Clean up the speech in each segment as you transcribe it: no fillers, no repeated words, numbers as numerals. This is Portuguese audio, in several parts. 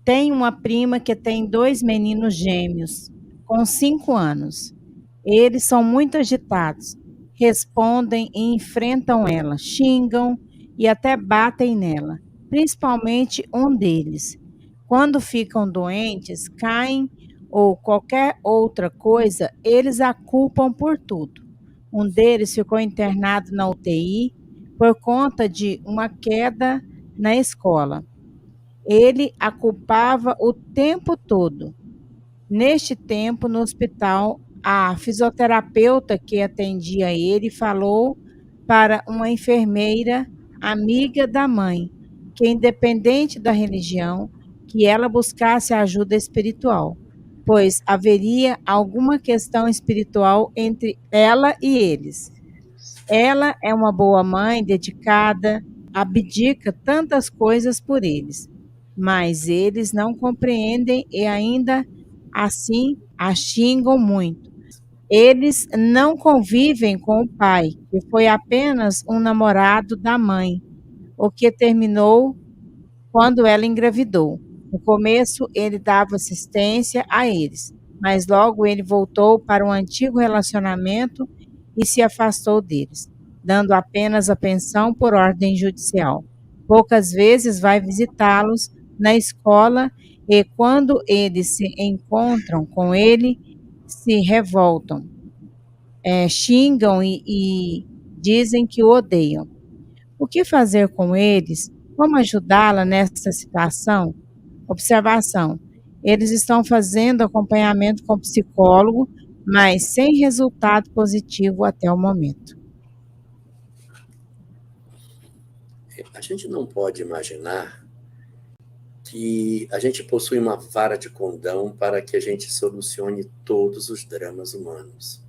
Tem uma prima que tem 2 meninos gêmeos, com 5 anos. Eles são muito agitados, respondem e enfrentam ela, xingam e até batem nela, principalmente um deles. Quando ficam doentes, caem ou qualquer outra coisa, eles a culpam por tudo. Um deles ficou internado na UTI por conta de uma queda na escola. Ele a culpava o tempo todo. Neste tempo, no hospital, a fisioterapeuta que atendia ele falou para uma enfermeira amiga da mãe, que independente da religião, que ela buscasse ajuda espiritual, pois haveria alguma questão espiritual entre ela e eles. Ela é uma boa mãe, dedicada, abdica tantas coisas por eles, mas eles não compreendem e ainda assim a xingam muito. Eles não convivem com o pai, que foi apenas um namorado da mãe, o que terminou quando ela engravidou. No começo, ele dava assistência a eles, mas logo ele voltou para um antigo relacionamento e se afastou deles, dando apenas a pensão por ordem judicial. Poucas vezes vai visitá-los na escola e, quando eles se encontram com ele, se revoltam, xingam e dizem que o odeiam. O que fazer com eles? Como ajudá-la nessa situação? Observação: eles estão fazendo acompanhamento com psicólogo, mas sem resultado positivo até o momento. A gente não pode imaginar que a gente possui uma vara de condão para que a gente solucione todos os dramas humanos.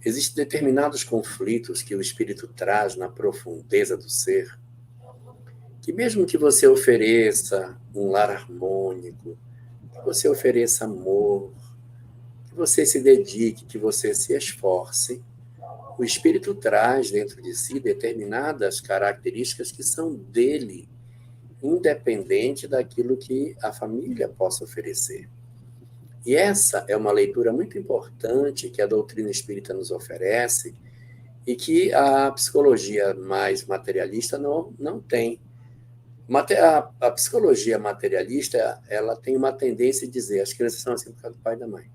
Existem determinados conflitos que o espírito traz na profundeza do ser, que mesmo que você ofereça um lar harmônico, que você ofereça amor, que você se dedique, que você se esforce, o espírito traz dentro de si determinadas características que são dele, independente daquilo que a família possa oferecer. E essa é uma leitura muito importante que a doutrina espírita nos oferece e que a psicologia mais materialista não tem. A psicologia materialista, ela tem uma tendência de dizer as crianças são assim por causa do pai e da mãe.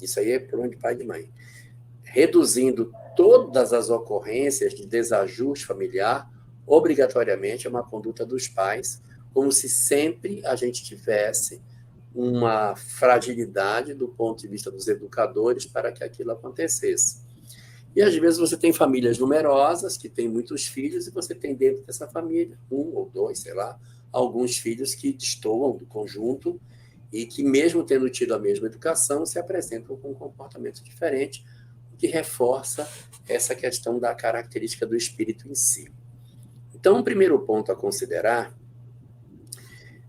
Isso aí é problema de pai e de mãe. Reduzindo todas as ocorrências de desajuste familiar, obrigatoriamente é uma conduta dos pais, como se sempre a gente tivesse uma fragilidade do ponto de vista dos educadores para que aquilo acontecesse. E às vezes você tem famílias numerosas, que têm muitos filhos, e você tem dentro dessa família, 1 ou 2, sei lá, alguns filhos que destoam do conjunto e que, mesmo tendo tido a mesma educação, se apresentam com um comportamento diferente, o que reforça essa questão da característica do espírito em si. Então, o primeiro ponto a considerar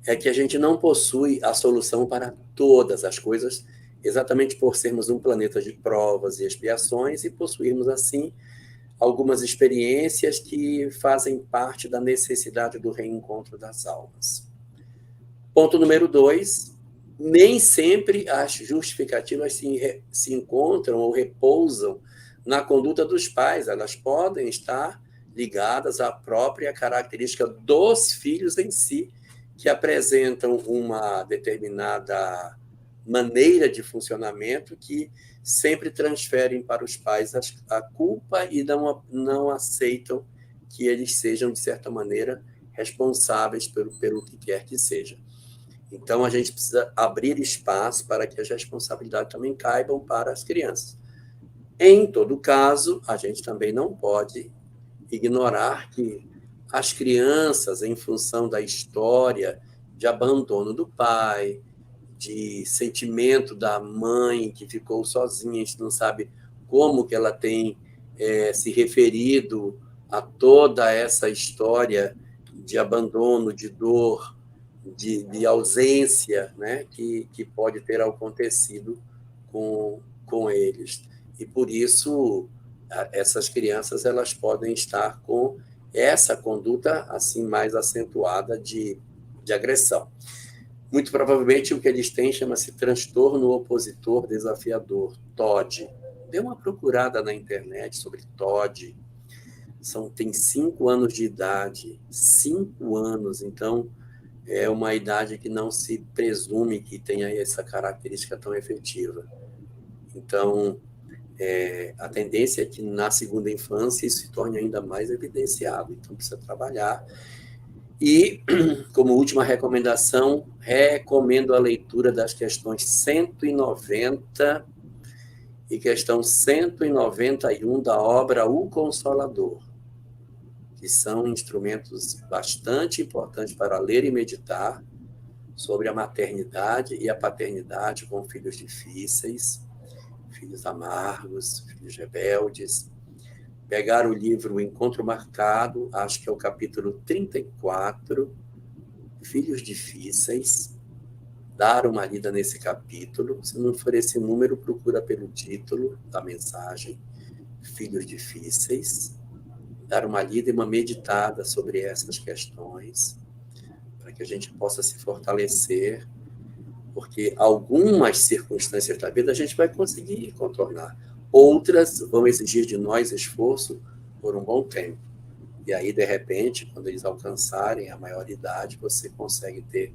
é que a gente não possui a solução para todas as coisas, exatamente por sermos um planeta de provas e expiações e possuirmos, assim, algumas experiências que fazem parte da necessidade do reencontro das almas. Ponto número 2, nem sempre as justificativas se encontram ou repousam na conduta dos pais, elas podem estar ligadas à própria característica dos filhos em si, que apresentam uma determinada maneira de funcionamento que sempre transferem para os pais a culpa e não aceitam que eles sejam, de certa maneira, responsáveis pelo que quer que seja. Então, a gente precisa abrir espaço para que as responsabilidades também caibam para as crianças. Em todo caso, a gente também não pode ignorar que as crianças, em função da história de abandono do pai, de sentimento da mãe que ficou sozinha, a gente não sabe como que ela tem se referido a toda essa história de abandono, de dor, de ausência, né, que pode ter acontecido com eles. E, por isso, essas crianças elas podem estar com essa conduta assim mais acentuada de agressão. Muito provavelmente o que eles têm chama-se transtorno opositor desafiador, TOD. Dê uma procurada na internet sobre TOD. Tem 5 anos de idade, 5 anos, então é uma idade que não se presume que tenha essa característica tão efetiva. Então, a tendência é que na segunda infância isso se torne ainda mais evidenciado, então precisa trabalhar. E, como última recomendação, recomendo a leitura das questões 190 e questão 191 da obra O Consolador, que são instrumentos bastante importantes para ler e meditar sobre a maternidade e a paternidade com filhos difíceis, filhos amargos, filhos rebeldes. Pegar o livro Encontro Marcado, acho que é o capítulo 34, Filhos Difíceis, dar uma lida nesse capítulo. Se não for esse número, procura pelo título da mensagem, Filhos Difíceis, dar uma lida e uma meditada sobre essas questões, para que a gente possa se fortalecer, porque algumas circunstâncias da vida a gente vai conseguir contornar. Outras vão exigir de nós esforço por um bom tempo. E aí, de repente, quando eles alcançarem a maioridade, você consegue ter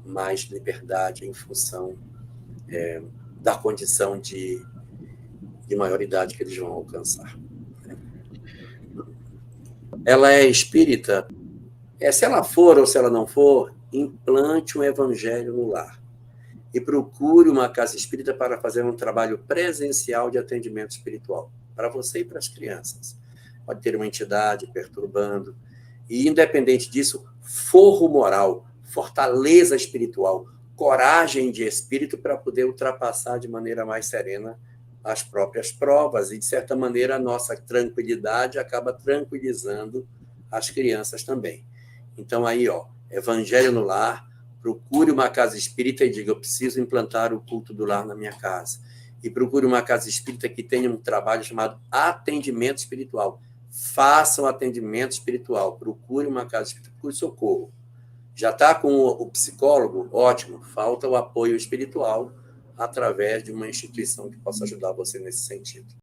mais liberdade em função da condição de maioridade que eles vão alcançar. Ela é espírita? Se ela for ou se ela não for, implante um evangelho no lar. E procure uma casa espírita para fazer um trabalho presencial de atendimento espiritual, para você e para as crianças. Pode ter uma entidade perturbando. E, independente disso, forro moral, fortaleza espiritual, coragem de espírito para poder ultrapassar de maneira mais serena as próprias provas. E, de certa maneira, a nossa tranquilidade acaba tranquilizando as crianças também. Então, aí, evangelho no lar. Procure uma casa espírita e diga, eu preciso implantar o culto do lar na minha casa. E procure uma casa espírita que tenha um trabalho chamado atendimento espiritual. Faça um atendimento espiritual. Procure uma casa espírita, procure socorro. Já está com o psicólogo? Ótimo. Falta o apoio espiritual através de uma instituição que possa ajudar você nesse sentido.